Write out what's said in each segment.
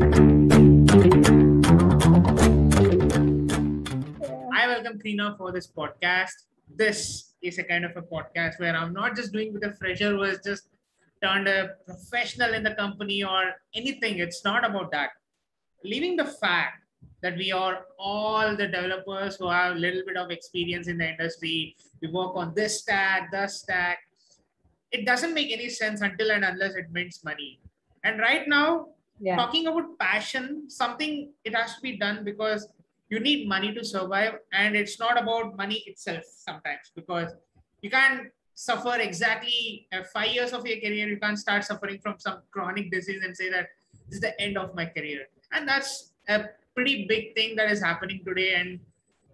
I welcome Krina for this podcast. This is a kind of a podcast where I'm not just doing with a fresher who has just turned a professional in the company or anything. It's not about that. Leaving the fact that we are all the developers who have a little bit of experience in the industry, we work on this stack, the stack. It doesn't make any sense until and unless it makes money. And right now, Yeah. talking about passion, something it has to be done because you need money to survive, and it's not about money itself sometimes because you can't suffer exactly 5 years of your career. You can't start suffering from some chronic disease and say that this is the end of my career. And that's a pretty big thing that is happening today. And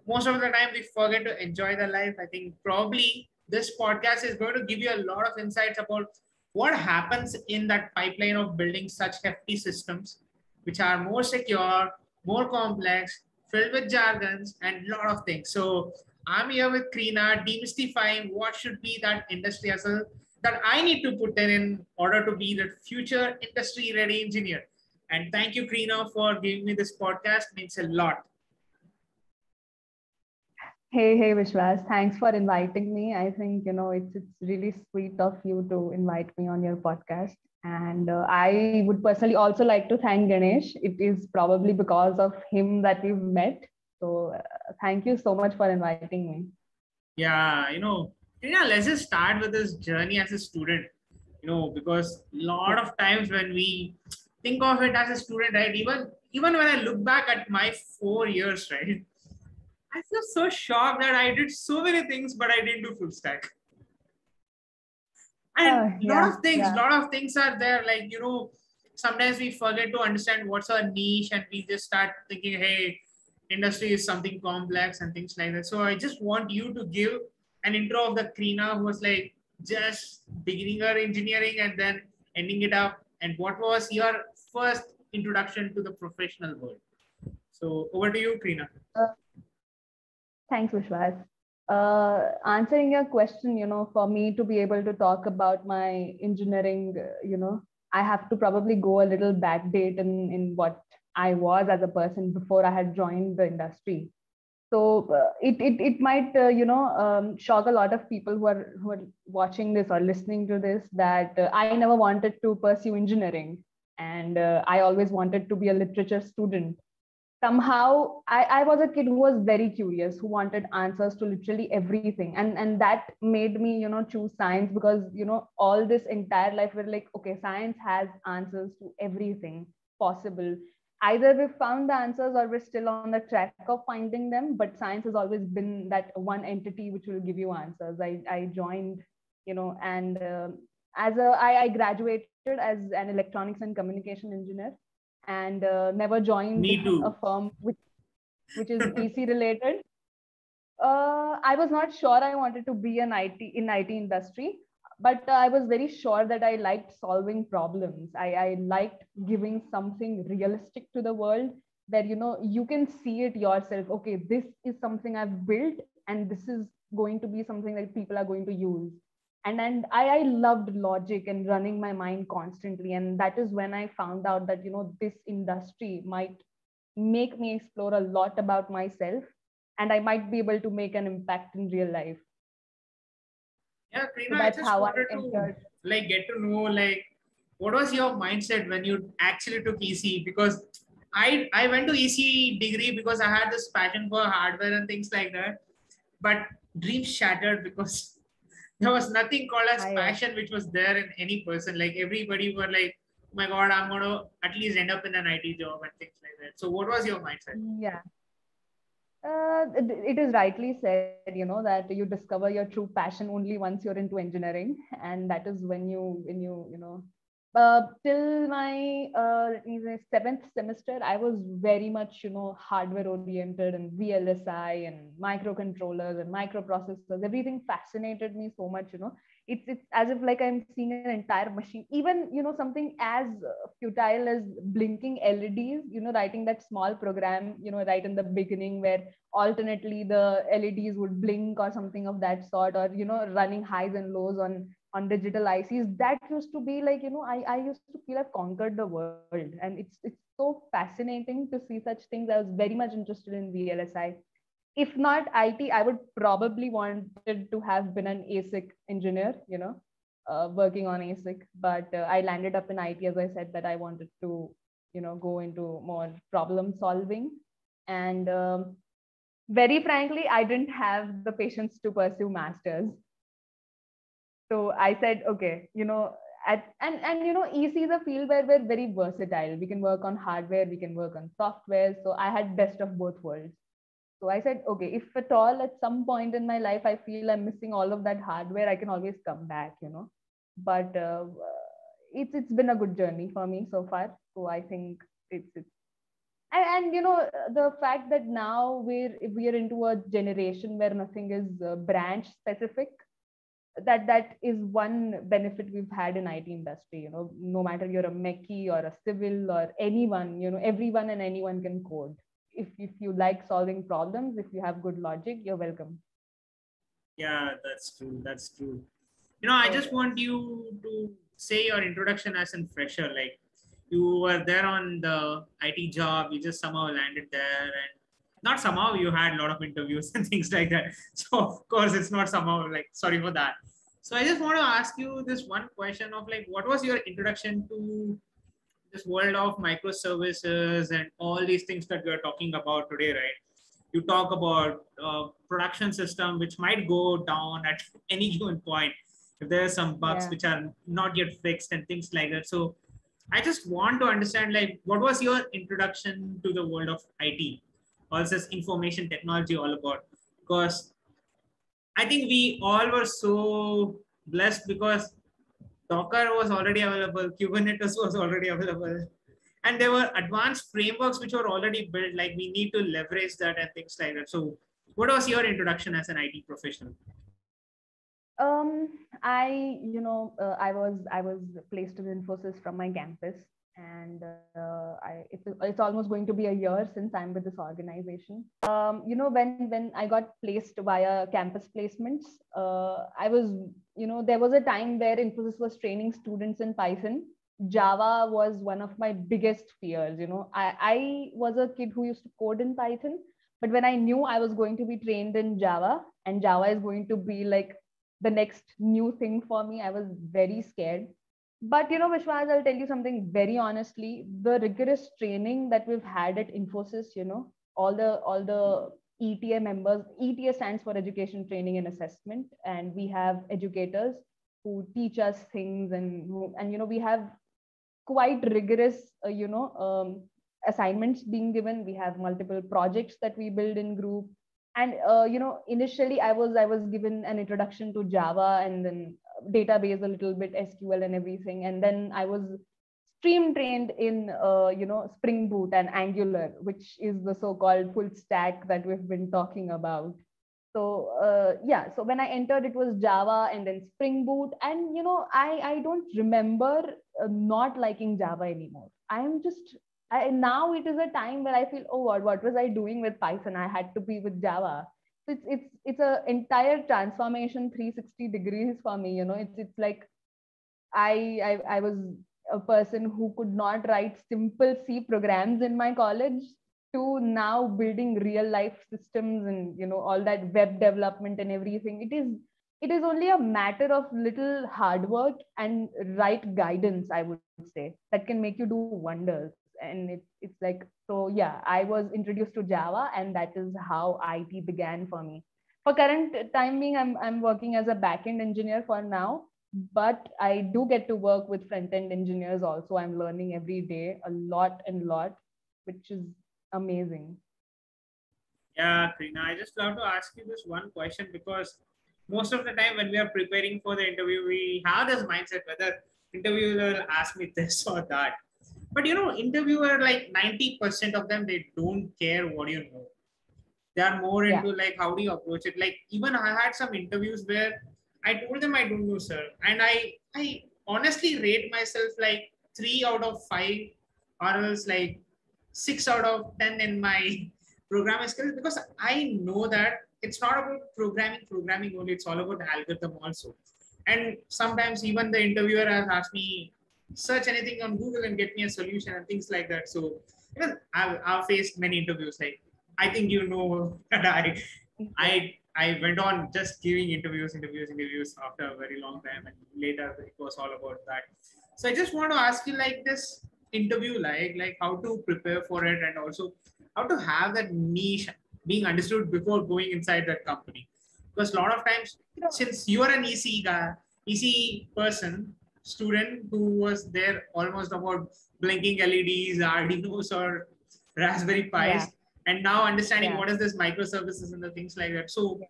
most of the time we forget to enjoy the life. I think probably this podcast is going to give you a lot of insights about what happens in that pipeline of building such hefty systems, which are more secure, more complex, filled with jargons and a lot of things. So I'm here with Krina, demystifying what should be that industry hustle that I need to put in order to be the future industry ready engineer. And thank you, Krina, for giving me this podcast. It means a lot. Hey, Vishwas. Thanks for inviting me. I think, it's really sweet of you to invite me on your podcast. And I would personally also like to thank Ganesh. It is probably because of him that we've met. So thank you so much for inviting me. Yeah, let's just start with this journey as a student, because a lot of times when we think of it as a student, right, even when I look back at my 4 years, right, I feel so shocked that I did so many things, but I didn't do full stack. And lot of things are there. Like, sometimes we forget to understand what's our niche and we just start thinking, hey, industry is something complex and things like that. So I just want you to give an intro of the Krina who was like just beginning her engineering and then ending it up. And what was your first introduction to the professional world? So over to you, Krina. Thanks, Vishwas. Answering your question, for me to be able to talk about my engineering, I have to probably go a little backdate in what I was as a person before I had joined the industry. So it might shock a lot of people who are watching this or listening to this that I never wanted to pursue engineering, and I always wanted to be a literature student. Somehow I was a kid who was very curious, who wanted answers to literally everything, and that made me choose science, because all this entire life we're like, okay, science has answers to everything possible. Either we found the answers or we're still on the track of finding them, but science has always been that one entity which will give you answers. I joined, and I graduated as an electronics and communication engineer, and never joined a firm which is EC related. I was not sure I wanted to be an IT industry, but I was very sure that I liked solving problems. I liked giving something realistic to the world, that you can see it yourself. Okay, this is something I've built, and this is going to be something that people are going to use. And I loved logic and running my mind constantly, and that is when I found out that this industry might make me explore a lot about myself, and I might be able to make an impact in real life. Yeah, Krina, so I just wanted to get to know what was your mindset when you actually took EC? Because I went to EC degree because I had this passion for hardware and things like that, but dreams shattered because there was nothing called as passion which was there in any person. Like everybody were like, oh my God, I'm going to at least end up in an IT job and things like that. So what was your mindset? Yeah. It is rightly said, that you discover your true passion only once you're into engineering, and that is when till my let me say seventh semester, I was very much hardware oriented, and VLSI and microcontrollers and microprocessors. Everything fascinated me so much. It's as if like I'm seeing an entire machine. Even something as futile as blinking LEDs. Writing that small program. Right in the beginning, where alternately the LEDs would blink or something of that sort, or running highs and lows on on digital ICs, that used to be like, I used to feel I've conquered the world. And it's so fascinating to see such things. I was very much interested in VLSI. If not IT, I would probably wanted to have been an ASIC engineer, working on ASIC. But I landed up in IT, as I said, that I wanted to, go into more problem solving. And very frankly, I didn't have the patience to pursue masters. So I said, okay, EC is a field where we're very versatile. We can work on hardware, we can work on software. So I had best of both worlds. So I said, okay, if at all at some point in my life I feel I'm missing all of that hardware, I can always come back. But it's been a good journey for me so far. So I think it's and the fact that now we're into a generation where nothing is branch specific, that is one benefit we've had in IT industry. No matter you're a mechie or a civil or anyone, everyone and anyone can code. If you like solving problems, if you have good logic, you're welcome. Yeah, that's true. That's true. I just want you to say your introduction as a fresher. Like, you were there on the IT job, you just somehow landed there, and not somehow, you had a lot of interviews and things like that. So of course it's not somehow, like, sorry for that. So I just want to ask you this one question of like, what was your introduction to this world of microservices and all these things that we are talking about today, right? You talk about production system which might go down at any given point if there are some bugs which are not yet fixed and things like that. So I just want to understand, like, what was your introduction to the world of IT, or this information technology all about? Because I think we all were so blessed because Docker was already available, Kubernetes was already available, and there were advanced frameworks which were already built. Like, we need to leverage that and things like that. So, what was your introduction as an IT professional? I was placed in Infosys from my campus, and it's almost going to be a year since I'm with this organization. When I got placed via campus placements, I was, there was a time where Infosys was training students in Python. Java was one of my biggest fears. I was a kid who used to code in Python, but when I knew I was going to be trained in Java, and Java is going to be like the next new thing for me, I was very scared. But Vishwas, I'll tell you something very honestly. The rigorous training that we've had at Infosys, all the ETA members, ETA stands for Education, Training, and Assessment, and we have educators who teach us things, and we have quite rigorous, assignments being given. We have multiple projects that we build in group, and initially I was given an introduction to Java, and then database a little bit, SQL and everything, and then I was stream trained in Spring Boot and Angular, which is the so-called full stack that we've been talking about. So so when I entered, it was Java and then Spring Boot, and I don't remember not liking Java anymore. Now it is a time where I feel, oh God, what was I doing with Python? I had to be with Java. So it's a entire transformation 360 degrees for me. It's like I was a person who could not write simple C programs in my college, to now building real life systems, and all that web development and everything. It is only a matter of little hard work and right guidance, I would say, that can make you do wonders. And it's like, so yeah, I was introduced to Java, and that is how IT began for me. For current time being, I'm working as a backend engineer for now, but I do get to work with front-end engineers also. I'm learning every day a lot and lot, which is amazing. Yeah, Krina, I just love to ask you this one question, because most of the time when we are preparing for the interview, we have this mindset whether interviewer will ask me this or that. But interviewer, like 90% of them, they don't care what you know. They are more into like, how do you approach it? Like, even I had some interviews where I told them I don't know, sir. And I honestly rate myself like 3 out of 5, or else like 6 out of 10 in my programming skills, because I know that it's not about programming only, it's all about algorithm also. And sometimes even the interviewer has asked me, search anything on Google and get me a solution and things like that. So even I've faced many interviews. Like I think you know that I went on just giving interviews after a very long time, and later it was all about that. So I just want to ask you like this interview, like how to prepare for it, and also how to have that niche being understood before going inside that company. Because a lot of times, since you are an EC person, student who was there almost about blinking LEDs, Arduinos, or Raspberry Yeah. Pis, and now understanding Yeah. what is this microservices and the things like that. So,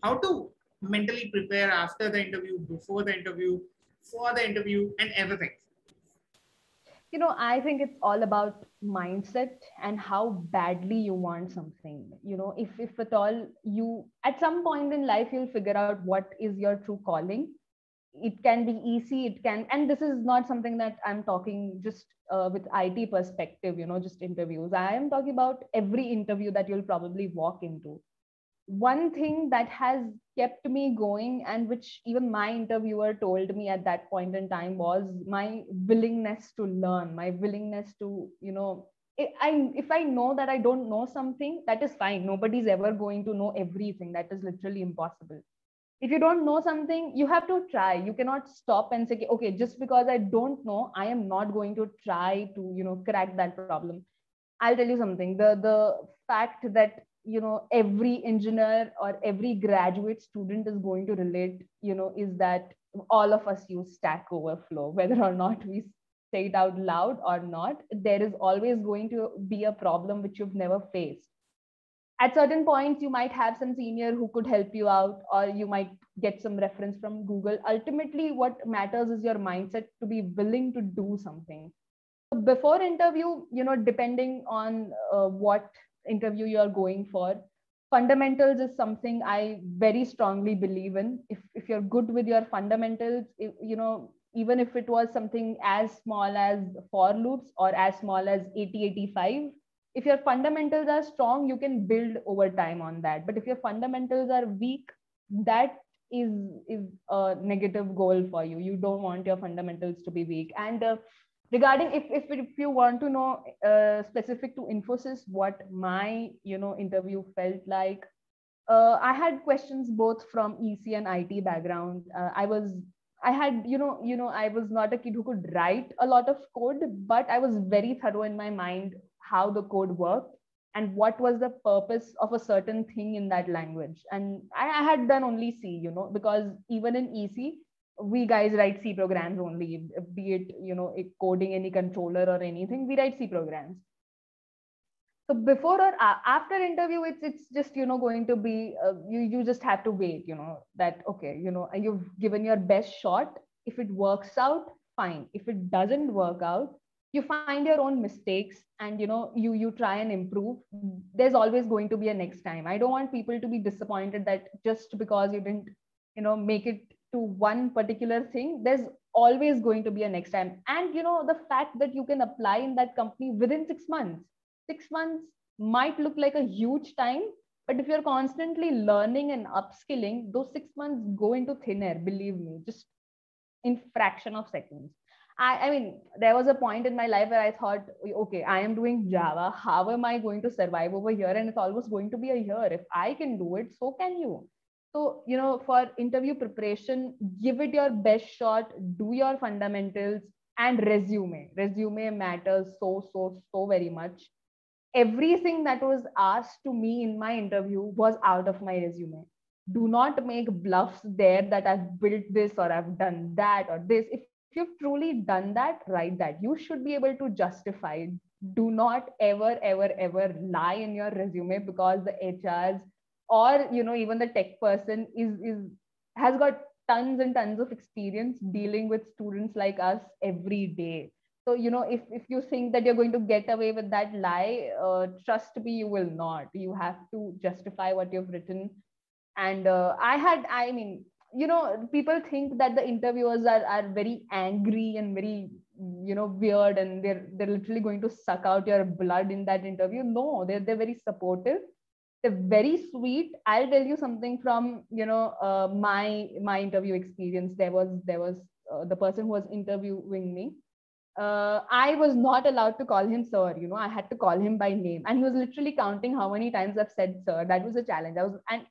how to mentally prepare after the interview, before the interview, for the interview, and everything. I think it's all about mindset and how badly you want something. If at all you, at some point in life, you'll figure out what is your true calling. It can be easy, it can, and this is not something that I'm talking just with IT perspective, just interviews. I am talking about every interview that you'll probably walk into. One thing that has kept me going, and which even my interviewer told me at that point in time, was my willingness to learn, my willingness to, if I know that I don't know something, that is fine. Nobody's ever going to know everything. That is literally impossible. If you don't know something, you have to try. You cannot stop and say, okay, just because I don't know, I am not going to try to, crack that problem. I'll tell you something. The fact that every engineer or every graduate student is going to relate, is that all of us use Stack Overflow, whether or not we say it out loud or not. There is always going to be a problem which you've never faced. At certain points, you might have some senior who could help you out, or you might get some reference from Google. Ultimately, what matters is your mindset to be willing to do something. Before interview, depending on what interview you are going for, fundamentals is something I very strongly believe in. If you're good with your fundamentals, even if it was something as small as for loops or as small as 8085, if your fundamentals are strong, you can build over time on that. But if your fundamentals are weak, that is a negative goal for you. You don't want your fundamentals to be weak. And regarding, if you want to know specific to Infosys, what my interview felt like, I had questions both from EC and IT background. I was not a kid who could write a lot of code, but I was very thorough in my mind how the code worked and what was the purpose of a certain thing in that language. And I had done only C, because even in EC, we guys write C programs only, be it, coding any controller or anything, we write C programs. So before or after interview, it's just going to be you just have to wait, that okay, you've given your best shot. If it works out, fine. If it doesn't work out, you find your own mistakes, and you try and improve. There's always going to be a next time. I don't want people to be disappointed that just because you didn't make it to one particular thing, there's always going to be a next time. And the fact that you can apply in that company within 6 months, 6 months might look like a huge time, but if you're constantly learning and upskilling, those 6 months go into thin air, believe me, just in fraction of seconds. I mean, there was a point in my life where I thought, okay, I am doing Java. How am I going to survive over here? And it's almost going to be a year. If I can do it, so can you. So, for interview preparation, give it your best shot, do your fundamentals, and resume. Resume matters so very much. Everything that was asked to me in my interview was out of my resume. Do not make bluffs there that I've built this or I've done that or this. If you've truly done that, write that. You should be able to justify it. Do not ever lie in your resume, because the HRs or even the tech person is has got tons and tons of experience dealing with students like us every day. So if you think that you're going to get away with that lie, trust me, you will not. You have to justify what you've written. And I mean, people think that the interviewers are very angry and very weird, and they're literally going to suck out your blood in that interview. No, they're very supportive. They're very sweet. I'll tell you something from, my interview experience. There was the person who was interviewing me. I was not allowed to call him sir. I had to call him by name, and he was literally counting how many times I've said sir. That was a challenge. And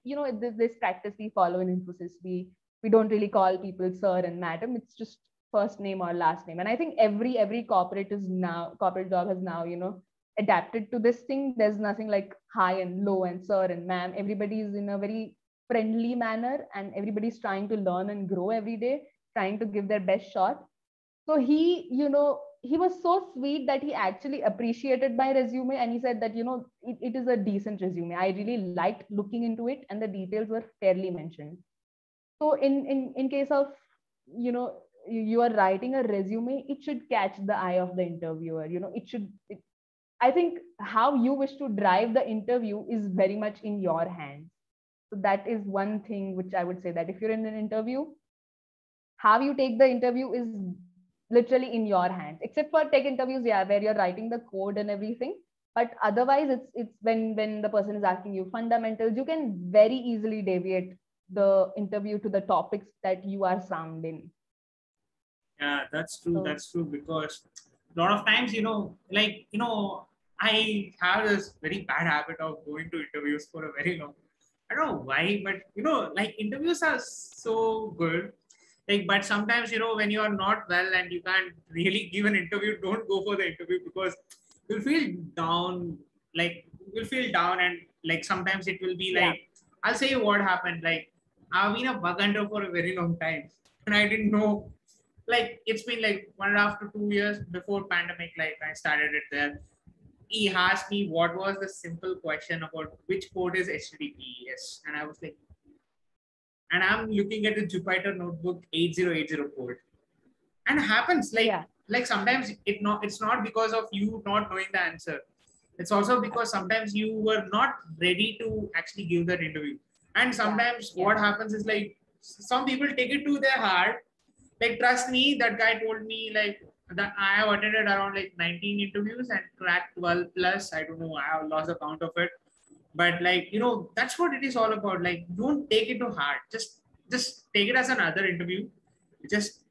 this practice we follow in Infosys. We don't really call people sir and madam. It's just first name or last name. And I think every corporate job has now adapted to this thing. There's nothing like hi and low and sir and ma'am. Everybody is in a very friendly manner, and everybody's trying to learn and grow every day, trying to give their best shot. So he was so sweet that he actually appreciated my resume, and he said that, it is a decent resume. I really liked looking into it, and the details were fairly mentioned. So in case of, you are writing a resume, it should catch the eye of the interviewer. I think how you wish to drive the interview is very much in your hands. So that is one thing which I would say, that if you're in an interview, how you take the interview is literally in your hands, except for tech interviews, yeah, where you're writing the code and everything. But otherwise, it's when the person is asking you fundamentals, you can very easily deviate the interview to the topics that you are sound in. Yeah, that's true. So, that's true, because a lot of times, I have this very bad habit of going to interviews for a very long. I don't know why, but interviews are so good. But sometimes, when you are not well and you can't really give an interview, don't go for the interview, because you'll feel down. You'll feel down, and sometimes it will be like, I'll say you what happened. I've been a bug hunter for a very long time, and I didn't know. It's been 1.5 to 2 years before pandemic. I started it there. He asked me what was the simple question about which port is HTTPS, and I was like, and I'm looking at the Jupyter Notebook 8080 port, and it happens sometimes it's not because of you not knowing the answer. It's also because sometimes you were not ready to actually give that interview. And sometimes what happens is some people take it to their heart. Trust me, that guy told me that I have attended around 19 interviews and cracked 12 plus. I don't know, I have lost the count of it. But that's what it is all about. Don't take it to heart. Just take it as another interview. Just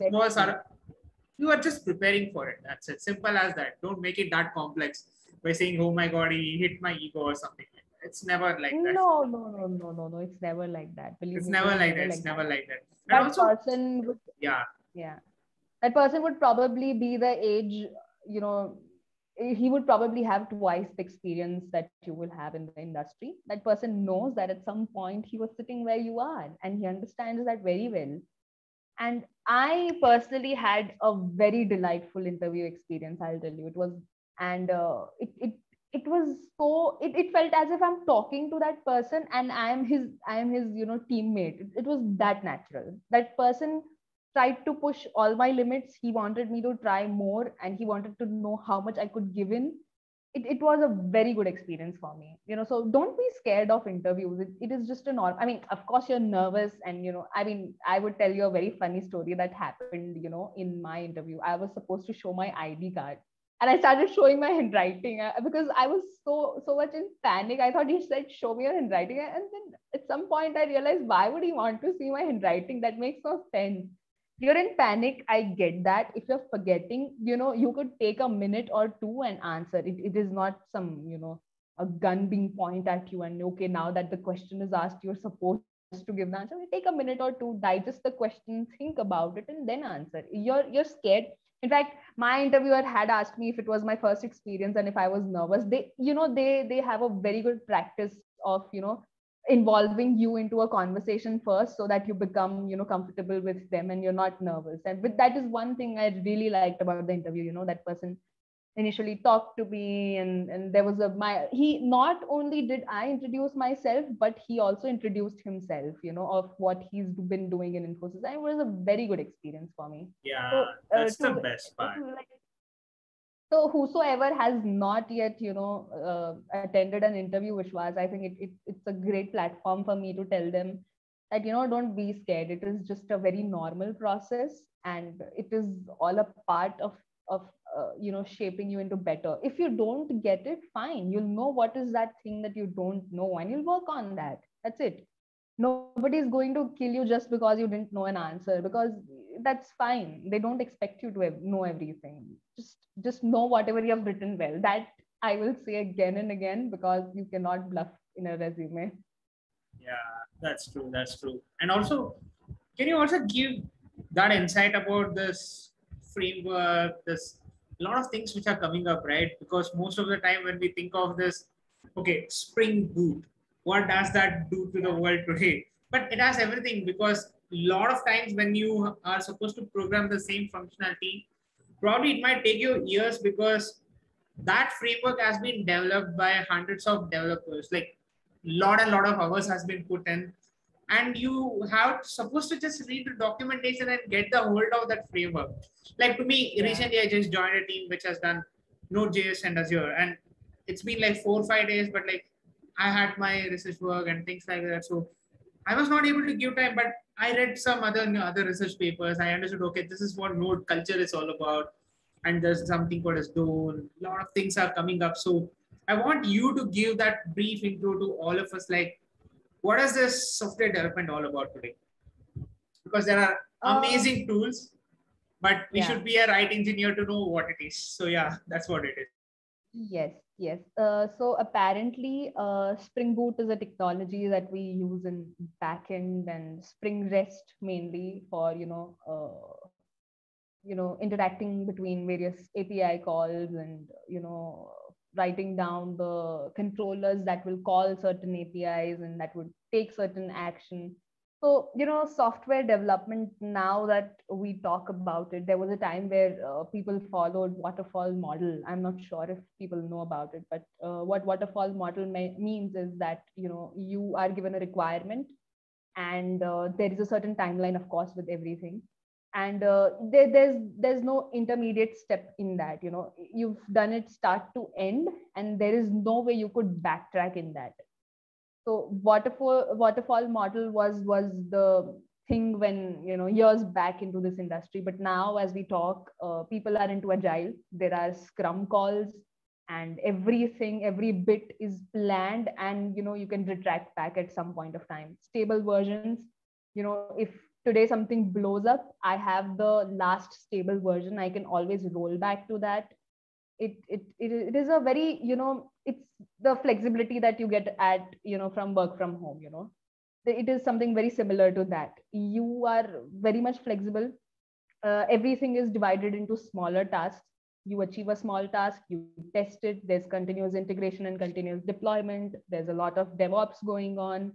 was you are just preparing for it. That's it. Simple as that. Don't make it that complex by saying, oh my God, he hit my ego or something like that. It's never like that. No. It's never like that. Believe it's me, never like that. It's never like that. That also, person would, yeah. That person would probably be the age, he would probably have twice the experience that you will have in the industry. That person knows that at some point he was sitting where you are, and he understands that very well. And I personally had a very delightful interview experience, I'll tell you. It was, and it was so, it felt as if I'm talking to that person and I am his teammate. It was that natural. That person tried to push all my limits. He wanted me to try more, and he wanted to know how much I could give in. It was a very good experience for me. So don't be scared of interviews. It is just a norm. I mean, of course you're nervous, and I would tell you a very funny story that happened, in my interview. I was supposed to show my ID card, and I started showing my handwriting because I was so much in panic. I thought he said, show me your handwriting. And then at some point I realized, why would he want to see my handwriting? That makes no sense. You're in panic. I get that. If you're forgetting, you could take a minute or two and answer. It is not some, a gun being pointed at you and, okay, now that the question is asked, you're supposed to give the answer. You take a minute or two, digest the question, think about it, and then answer. You're scared. In fact, my interviewer had asked me if it was my first experience and if I was nervous. They have a very good practice of, involving you into a conversation first, so that you become comfortable with them and you're not nervous. And but that is one thing I really liked about the interview. That person initially talked to me, and there was he not only did I introduce myself, but he also introduced himself, of what he's been doing in Infosys. And it was a very good experience for me. Yeah, that's the best part. So whosoever has not yet, attended an interview, Vishwas, I think it's a great platform for me to tell them that, don't be scared. It is just a very normal process, and it is all a part of of shaping you into better. If you don't get it, fine, you'll know what is that thing that you don't know, and you'll work on that. That's it. Nobody's going to kill you just because you didn't know an answer, because that's fine. They don't expect you to know everything. Just know whatever you have written well. That I will say again and again, because you cannot bluff in a resume. Yeah, that's true. That's true. And also, can you also give that insight about this framework, this lot of things which are coming up, right? Because most of the time when we think of this, okay, Spring Boot, what does that do to the Yeah. world today? But it has everything, because a lot of times when you are supposed to program the same functionality, probably it might take you years, because that framework has been developed by hundreds of developers. Like lot and lot of hours has been put in, and you have supposed to just read the documentation and get the hold of that framework. Like to me, Yeah. recently I just joined a team which has done Node.js and Azure, and it's been like 4 or 5 days, but like I had my research work and things like that, so I was not able to give time. But I read some other research papers. I understood, okay, this is what Node culture is all about, and there's something called as Dole. A lot of things are coming up. So I want you to give that brief intro to all of us. Like, what is this software development all about today? Because there are Um, amazing tools, but we yeah. should be a right engineer to know what it is. So yeah, that's what it is. Yes, yes. So apparently, Spring Boot is a technology that we use in backend, and Spring REST mainly for interacting between various API calls, and writing down the controllers that will call certain APIs and that would take certain action. So software development, now that we talk about it, there was a time where people followed waterfall model. I'm not sure if people know about it, but what waterfall model means is that you are given a requirement, and there is a certain timeline, of course, with everything, and there's no intermediate step in that. You've done it start to end, and there is no way you could backtrack in that. So waterfall model was the thing when years back into this industry. But now, as we talk, people are into agile. There are scrum calls, and every bit is planned, and you can retract back at some point of time. Stable versions, if today something blows up, I have the last stable version. I can always roll back to that. It is a very, it's the flexibility that you get at from work from home. It is something very similar to that. You are very much flexible. Everything is divided into smaller tasks. You achieve a small task, you test it. There's continuous integration and continuous deployment. There's a lot of DevOps going on.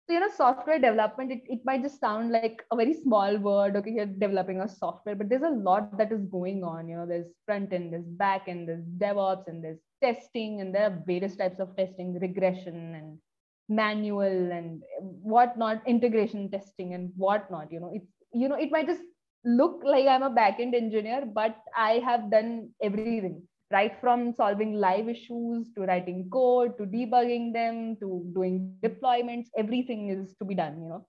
So software development, it might just sound like a very small word. Okay, you're developing a software, but there's a lot that is going on. There's front end, there's back end, there's DevOps, and there's testing, and there are various types of testing, regression and manual and whatnot, integration testing and whatnot. It might just look like I'm a backend engineer, but I have done everything, right from solving live issues to writing code to debugging them to doing deployments. Everything is to be done.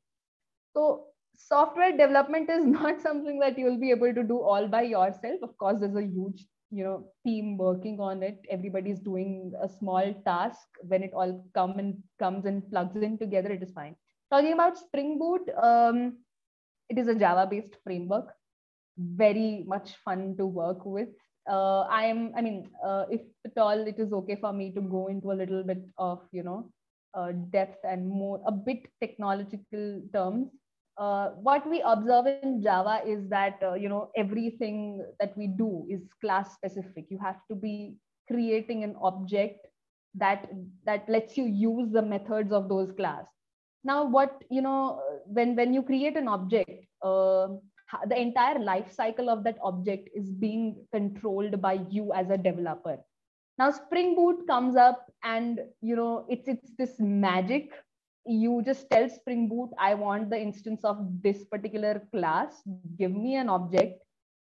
So software development is not something that you will be able to do all by yourself. Of course, there's a huge team working on it. Everybody's doing a small task. When it all comes and plugs in together, it is fine. Talking about Spring Boot, it is a Java based framework, very much fun to work with. If at all it is okay for me to go into a little bit of depth and more a bit technological terms. What we observe in Java is that everything that we do is class specific. You have to be creating an object that lets you use the methods of those class. Now, what when you create an object, the entire life cycle of that object is being controlled by you as a developer. Now Spring Boot comes up, and it's this magic. You just tell Spring Boot, I want the instance of this particular class, give me an object.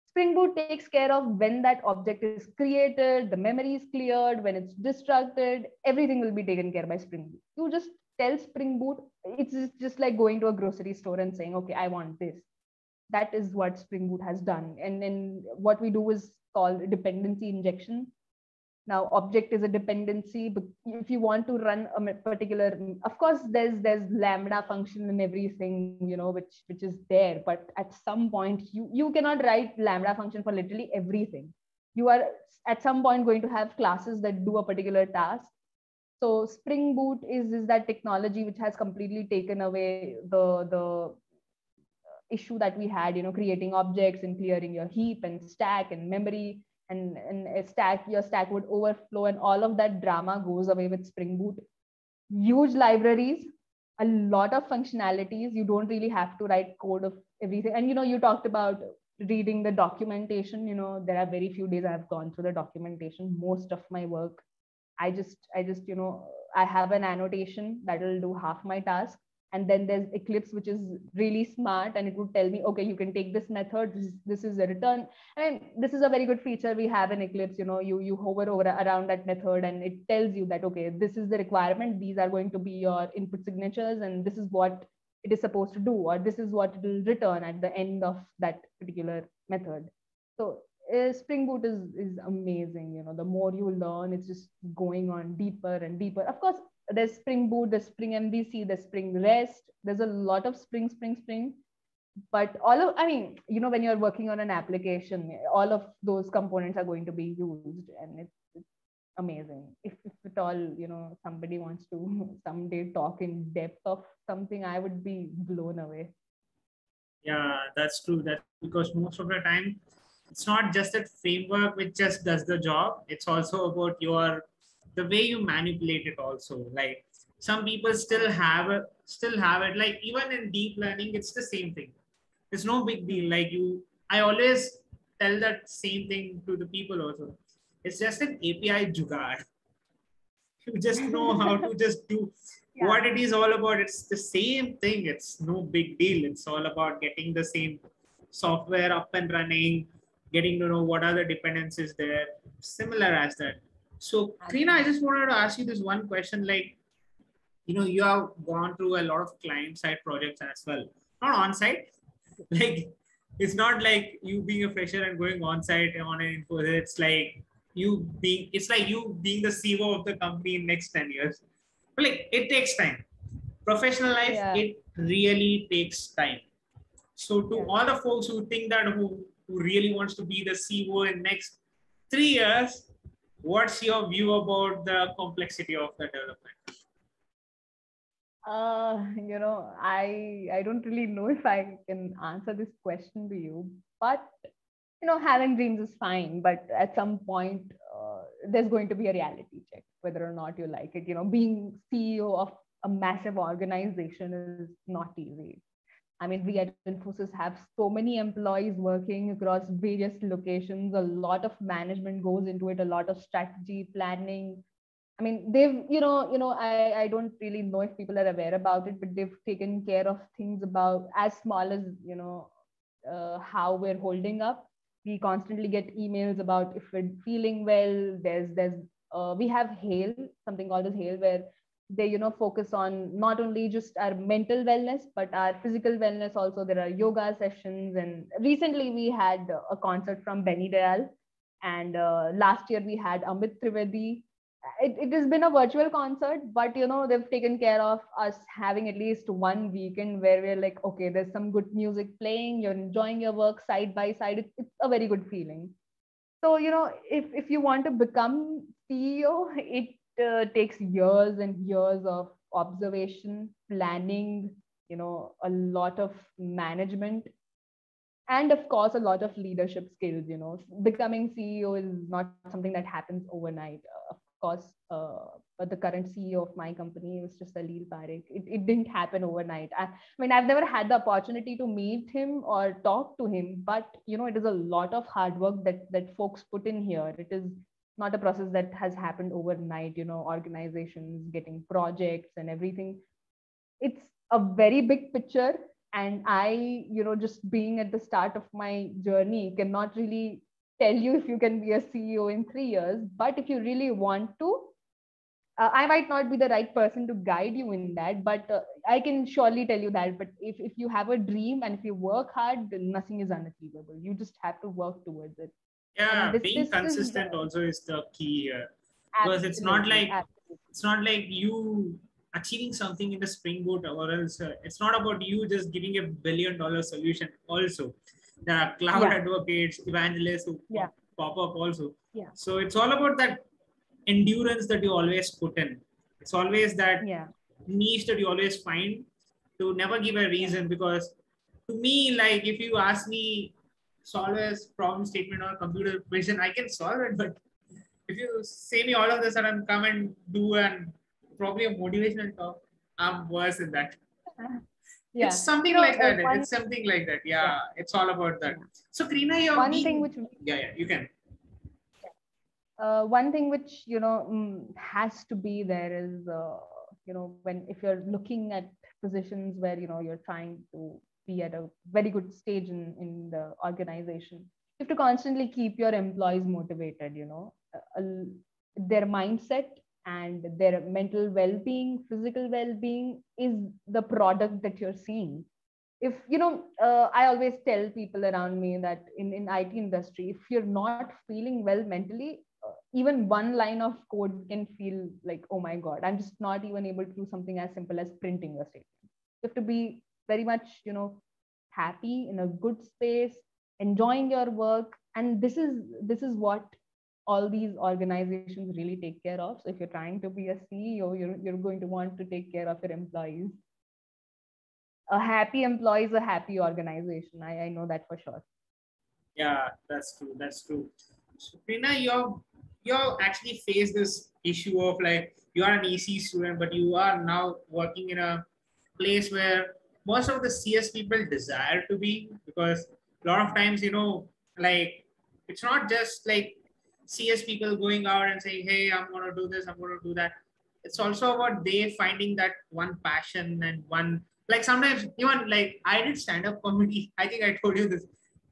Spring Boot takes care of when that object is created, the memory is cleared, when it's destructed, everything will be taken care by Spring Boot. You just tell Spring Boot. It's just like going to a grocery store and saying, okay, I want this. That is what Spring Boot has done. And then what we do is called dependency injection. Now, object is a dependency, but if you want to run a particular, of course, there's Lambda function in everything, which is there. But at some point, you cannot write Lambda function for literally everything. You are at some point going to have classes that do a particular task. So Spring Boot is that technology which has completely taken away the issue that we had, creating objects and clearing your heap and stack and memory, and your stack would overflow, and all of that drama goes away with Spring Boot. Huge libraries, a lot of functionalities. You don't really have to write code of everything. And you talked about reading the documentation. There are very few days I've gone through the documentation. Most of my work, I just I have an annotation that will do half my task. And then there's Eclipse, which is really smart, and it would tell me, okay, you can take this method. This is a return. And this is a very good feature we have in Eclipse. You hover around that method, and it tells you that, okay, this is the requirement. These are going to be your input signatures, and this is what it is supposed to do, or this is what it will return at the end of that particular method. So Spring Boot is amazing. The more you learn, it's just going on deeper and deeper. Of course, there's Spring Boot, there's Spring MVC, there's Spring REST. There's a lot of Spring. But when you're working on an application, all of those components are going to be used, and it's amazing. If at all, somebody wants to someday talk in depth of something, I would be blown away. Yeah, that's true. That's because most of the time, it's not just that framework which just does the job. It's also about the way you manipulate it also. Like some people still have it. Like even in deep learning, it's the same thing. It's no big deal. I always tell that same thing to the people also. It's just an API jugaad. You just know how to just do what it is all about. It's the same thing. It's no big deal. It's all about getting the same software up and running, getting to know what are the dependencies there, similar as that. So Krina, I just wanted to ask you this one question. You have gone through a lot of client side projects as well, not on site. It's not like you being a fresher and going on site on an info. It's like you being the CEO of the company in next 10 years. But it takes time. Professional life, it really takes time. So to all the folks who think that who really wants to be the CEO in next 3 years, what's your view about the complexity of the development? I don't really know if I can answer this question to you, but having dreams is fine, but at some point there's going to be a reality check whether or not you like it. Being CEO of a massive organization is not easy. I mean, we at Infosys have so many employees working across various locations. A lot of management goes into it, a lot of strategy planning. I mean, they've, I don't really know if people are aware about it, but they've taken care of things about as small as, how we're holding up. We constantly get emails about if we're feeling well. We have Hail, something called as Hail, where they focus on not only just our mental wellness but our physical wellness also. There are yoga sessions, and recently we had a concert from Benny Dayal, and last year we had Amit Trivedi. It has been a virtual concert, but they've taken care of us having at least one weekend where we're like, okay, there's some good music playing, you're enjoying your work side by side. It's a very good feeling. So if you want to become CEO, it takes years and years of observation, planning, a lot of management, and of course a lot of leadership skills. Becoming CEO is not something that happens overnight. Of course, the current CEO of my company was just Salil Parekh. It didn't happen overnight. I mean, I've never had the opportunity to meet him or talk to him, but it is a lot of hard work that folks put in here. It is not a process that has happened overnight. Organizations getting projects and everything. It's a very big picture, and I, just being at the start of my journey, cannot really tell you if you can be a CEO in 3 years. But if you really want to, I might not be the right person to guide you in that, but I can surely tell you that. But if you have a dream and if you work hard, then nothing is unachievable. You just have to work towards it. Yeah, And being this is consistent also is the key here, because absolutely, absolutely. it's not like you achieving something in the springboard, or else it's not about you just giving $1 billion solution. Also, there are cloud Yeah, advocates, evangelists who yeah, pop up also. yeah, So it's all about that endurance that you always put in. It's always that yeah, niche that you always find to never give a yeah, reason. Because to me, like if you ask me solve a problem statement or computer vision, I can solve it. But if you say me all of this and come and do and probably a motivational talk, I'm worse in that. It's yeah. something like that. One, It's something like that. yeah, Yeah, it's all about that. yeah. So Krina, you're One thing being, which yeah, yeah, you can. one thing which has to be there is when if you're looking at positions where you're trying to be at a very good stage in the organization, you have to constantly keep your employees motivated. Their mindset and their mental well-being, physical well-being is the product that you're seeing. If I always tell people around me that in IT industry, if you're not feeling well mentally, even one line of code can feel like, oh my god, I'm just not even able to do something as simple as printing a statement. You have to be very much happy, in a good space, enjoying your work. And this is what all these organizations really take care of. So if you're trying to be a CEO, you're going to want to take care of your employees. A happy employee is a happy organization. I know that for sure. Yeah, that's true. That's true. So, Prina, you actually face this issue of like you are an EC student, but you are now working in a place where most of the CS people desire to be, because a lot of times, like it's not just like CS people going out and saying, "Hey, I'm gonna do this, I'm gonna do that." It's also about they finding that one passion and one, like sometimes even like I did stand up comedy. I think I told you this.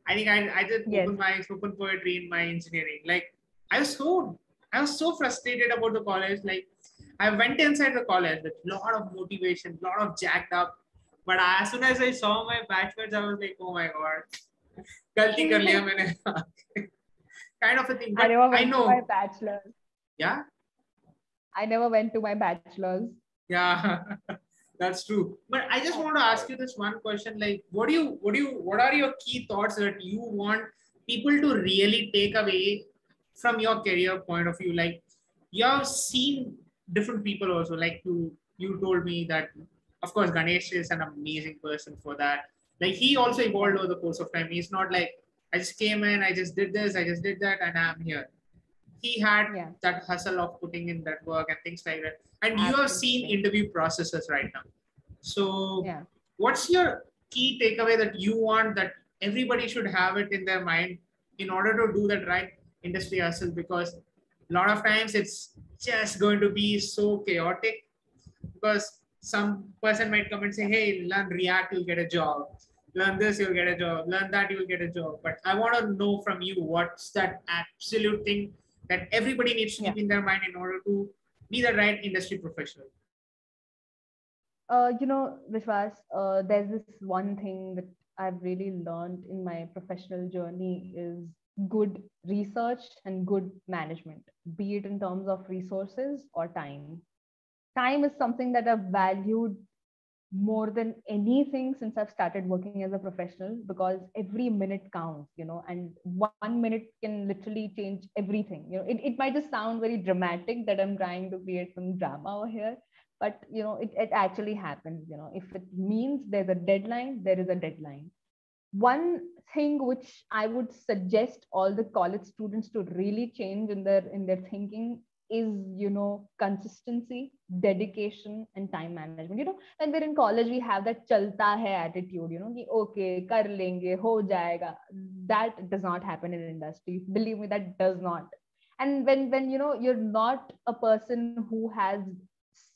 I did Yes. open poetry in my engineering. Like I was so I was so frustrated about the college. Like I went inside the college with a lot of motivation, a lot of jacked up. But as soon as I saw my batchmates, I was like, oh my god, गलती कर लिया मैंने. Kind of a thing. I But never I went to my know, bachelor's. yeah, I never went to my bachelor's. yeah, that's true. But I just want to ask you this one question: like, what are your key thoughts that you want people to really take away from your career point of view? Like, you have seen different people also. Like, you told me that, of course, Ganesh is an amazing person for that. Like, he also Yeah, evolved over the course of time. He's not like I just came in, I just did this, I just did that, and I'm here. He had yeah, that hustle of putting in that work and things like that. And you have seen absolutely. interview processes right now. So, Yeah. what's your key takeaway that you want that everybody should have it in their mind in order to do that right industry hustle? Because a lot of times it's just going to be so chaotic, because some person might come and say, hey, learn React, you'll get a job. Learn this, you'll get a job. Learn that, you'll get a job. But I want to know from you what's that absolute thing that everybody needs to Yeah. keep in their mind in order to be the right industry professional. Vishwas, there's this one thing that I've really learned in my professional journey is good research and good management, be it in terms of resources or time. Time is something that I've valued more than anything since I've started working as a professional, because every minute counts, and 1 minute can literally change everything. It might just sound very dramatic that I'm trying to create some drama over here, but it actually happens. If it means there's a deadline, there is a deadline. One thing which I would suggest all the college students to really change in their thinking is consistency, dedication, and time management. When we're in college, we have that chalta hai attitude, ki okay, kar lenge, ho jayega. That does not happen in industry, believe me, that does not. And when you're not a person who has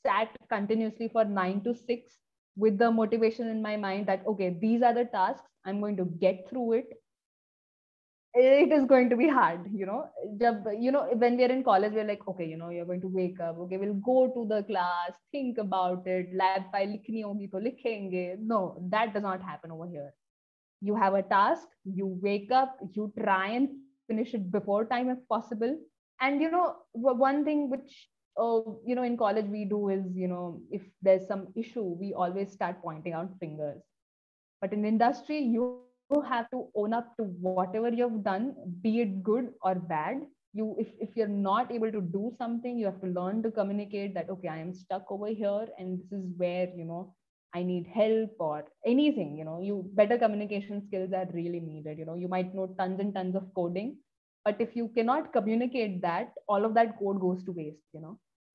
sat continuously for 9 to 6 with the motivation in my mind that okay, these are the tasks, I'm going to get through it, it is going to be hard. When we're in college, we're like, okay, you're going to wake up, okay, we'll go to the class, think about it, lab file likhni hogi to likhenge. No, that does not happen over here. You have a task, you wake up, you try and finish it before time if possible. And one thing which in college we do is, if there's some issue, we always start pointing out fingers. But in industry, you have to own up to whatever you've done, be it good or bad. If you're not able to do something, you have to learn to communicate that, okay, I am stuck over here and this is where, I need help or anything. You better communication skills are really needed. You might know tons and tons of coding, but if you cannot communicate that, all of that code goes to waste.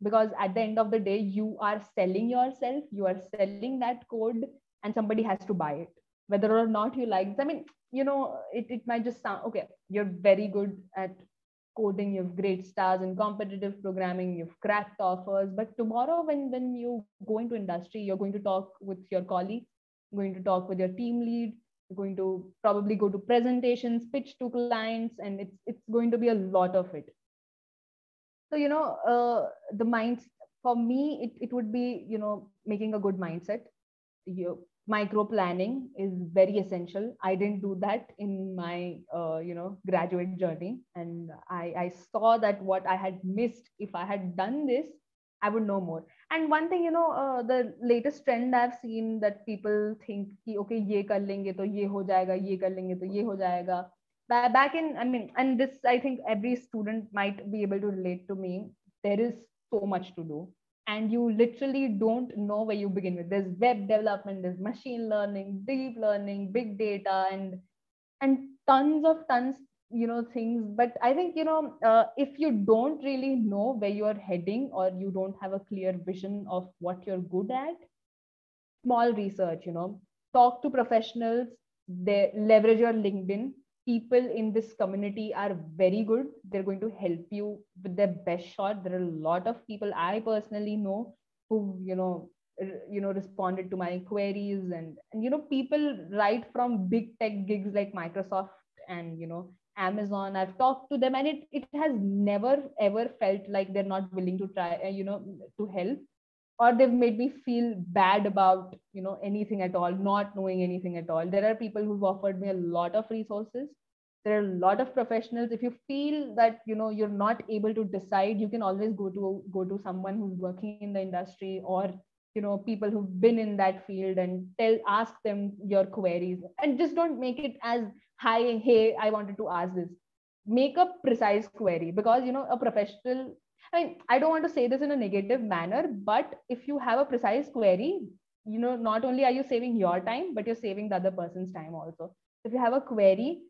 Because at the end of the day, you are selling yourself, you are selling that code, and somebody has to buy it, whether or not you like it. I mean, it might just sound okay, you're very good at coding, you've great stars in competitive programming, you've cracked offers, but tomorrow when you go into industry, you're going to talk with your colleagues, going to talk with your team lead, you're going to probably go to presentations, pitch to clients, and it's going to be a lot of it. So the mind, for me, it would be, making a good mindset. Micro planning is very essential. I didn't do that in my graduate journey, and I saw that what I had missed. If I had done this, I would know more. And one thing, the latest trend I've seen, that people think कि, okay, ये कर लेंगे तो ये हो जाएगा, ये कर लेंगे तो ये हो जाएगा. Back in, I mean, and this, I think every student might be able to relate to me. There is so much to do, and you literally don't know where you begin with. There's web development, there's machine learning, deep learning, big data, and tons, things. But I think, if you don't really know where you're heading, or you don't have a clear vision of what you're good at, small research, talk to professionals, they leverage your LinkedIn. People in this community are very good. They're going to help you with their best shot. There are a lot of people I personally know who, responded to my queries, and people right from big tech gigs like Microsoft and, Amazon. I've talked to them, and it has never ever felt like they're not willing to try, to help, or they've made me feel bad about anything at all, not knowing anything at all. There are people who've offered me a lot of resources. There are a lot of professionals. If you feel that you're not able to decide, you can always go to someone who's working in the industry, or people who've been in that field, and ask them your queries. And just don't make it as, hi, hey, I wanted to ask this. Make a precise query, because a professional, I mean, I don't want to say this in a negative manner, but if you have a precise query, not only are you saving your time, but you're saving the other person's time also. If you have a query,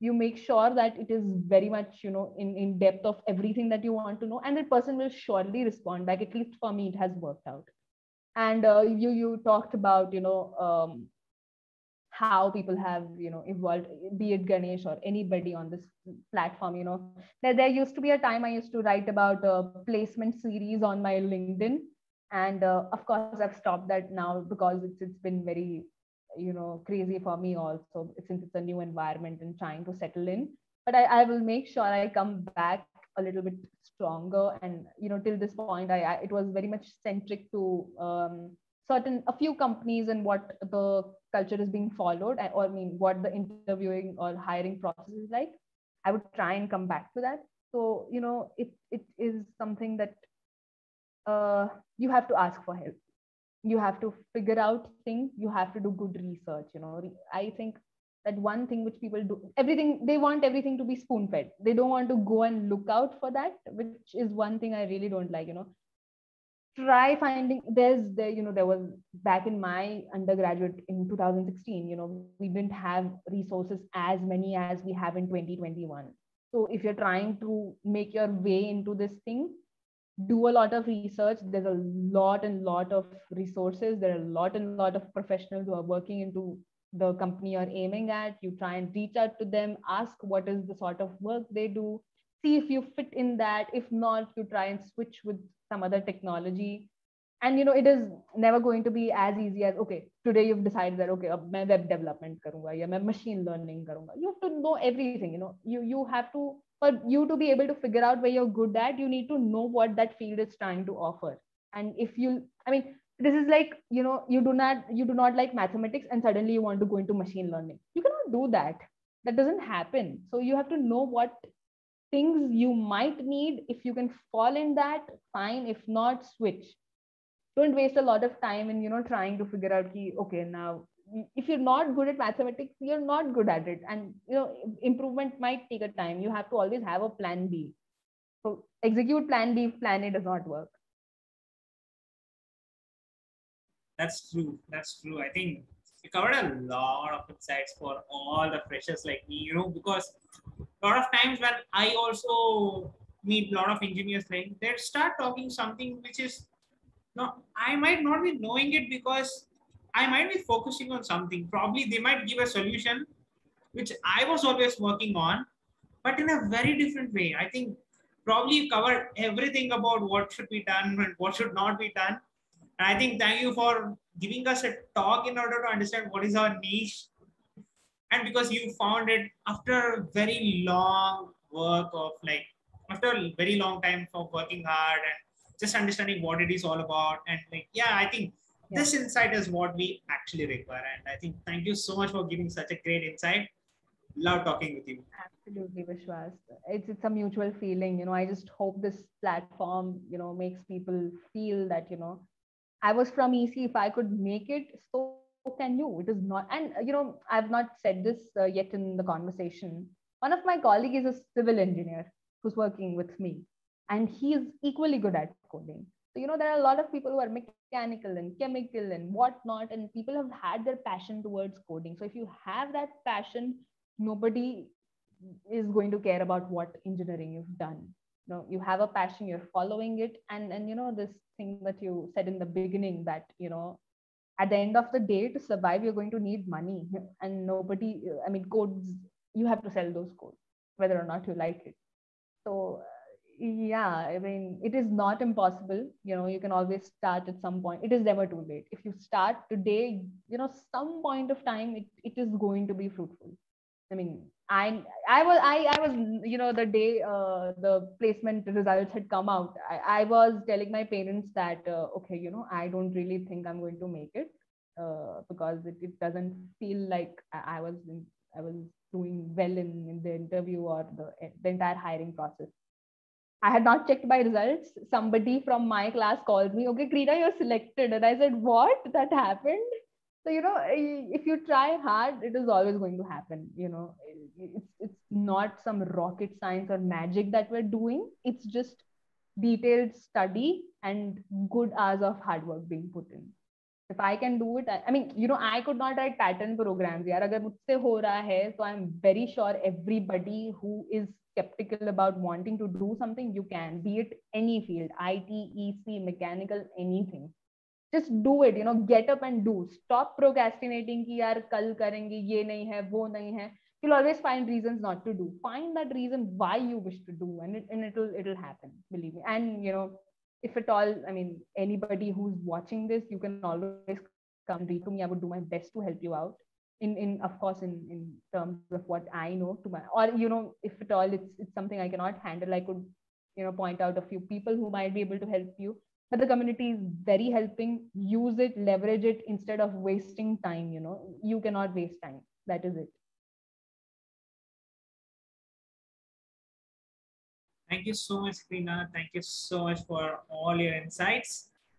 you make sure that it is very much, in depth of everything that you want to know, and that person will surely respond back. At least for me, it has worked out. And you talked about, how people have evolved, be it Ganesh or anybody on this platform. There used to be a time I used to write about a placement series on my LinkedIn, and of course I've stopped that now, because it's been very crazy for me also, since it's a new environment and trying to settle in. But I will make sure I come back a little bit stronger. And till this point, it was very much centric to a few companies, and what the culture is being followed, or I mean what the interviewing or hiring process is like. I would try and come back to that. So it is something that you have to ask for help. You have to figure out things. You have to do good research. I think that one thing which people do, everything, they want everything to be spoon fed. They don't want to go and look out for that, which is one thing I really don't like. Try finding, there was, back in my undergraduate in 2016, we didn't have resources as many as we have in 2021. So if you're trying to make your way into this thing, do a lot of research. There's a lot and lot of resources. There are a lot and lot of professionals who are working into the company you're aiming at. You try and reach out to them, ask what is the sort of work they do, see if you fit in that. If not, you try and switch with some other technology. And it is never going to be as easy as, okay, today you've decided that, okay, अब मैं web development करूंगा या मैं machine learning करूंगा. You have to know everything. You have to, for you to be able to figure out where you're good at, you need to know what that field is trying to offer. And if you, I mean, this is like, you do not like mathematics, and suddenly you want to go into machine learning. You cannot do that. That doesn't happen. So you have to know what things you might need. If you can fall in that, fine. If not, switch. Don't waste a lot of time in trying to figure out key, okay, now if you're not good at mathematics, you're not good at it, and improvement might take a time. You have to always have a plan B. So execute plan B if plan A does not work. That's true. That's true. I think we covered a lot of insights for all the freshers like me, because a lot of times when I also meet a lot of engineers, like they start talking something which is no, I might not be knowing it because I might be focusing on something. Probably they might give a solution which I was always working on, but in a very different way. I think probably you covered everything about what should be done and what should not be done. And I think thank you for giving us a talk in order to understand what is our niche. And because you found it after very long work of like, after a very long time of working hard and just understanding what it is all about. And like, yeah, I think Yeah. this insight is what we actually require. And I think thank you so much for giving such a great insight. Love talking with you. Absolutely, Vishwas. It's a mutual feeling. I just hope this platform, makes people feel that, I was from EC. If I could make it, so can you. It is not, and I've not said this yet in the conversation. One of my colleagues is a civil engineer who's working with me, and he is equally good at coding. So there are a lot of people who are mechanical and chemical and whatnot, and people have had their passion towards coding. So if you have that passion, nobody is going to care about what engineering you've done. You have a passion, you're following it, and this thing that you said in the beginning, that at the end of the day, to survive, you're going to need money. And nobody, I mean, codes, you have to sell those codes whether or not you like it. So yeah, I mean, it is not impossible. You can always start at some point. It is never too late. If you start today, some point of time, it is going to be fruitful. I mean, I was the day the placement results had come out, I was telling my parents that okay, I don't really think I'm going to make it, because it doesn't feel like I was doing well in the interview or the entire hiring process. I had not checked my results. Somebody from my class called me, okay, Krita, you're selected. And I said, what? That happened? So, if you try hard, it is always going to happen. It's not some rocket science or magic that we're doing. It's just detailed study and good hours of hard work being put in. If I can do it, I mean, I could not write pattern programs. यार अगर मुझसे हो रहा है, so I'm very sure everybody who is skeptical about wanting to do something, you can, be it any field, IT, EC, mechanical, anything. Just do it, get up and do. Stop procrastinating कि यार कल करेंगे, ये नहीं है, वो नहीं है. You'll always find reasons not to do. Find that reason why you wish to do, and it'll happen, believe me. And if at all, I mean, anybody who's watching this, you can always come and reach out to me. I would do my best to help you out. In of course, in terms of what I know to my, or if at all it's something I cannot handle, I could point out a few people who might be able to help you. But the community is very helping. Use it, leverage it instead of wasting time. You cannot waste time. That is it. Thank you so much, Krina. Thank you so much for all your insights.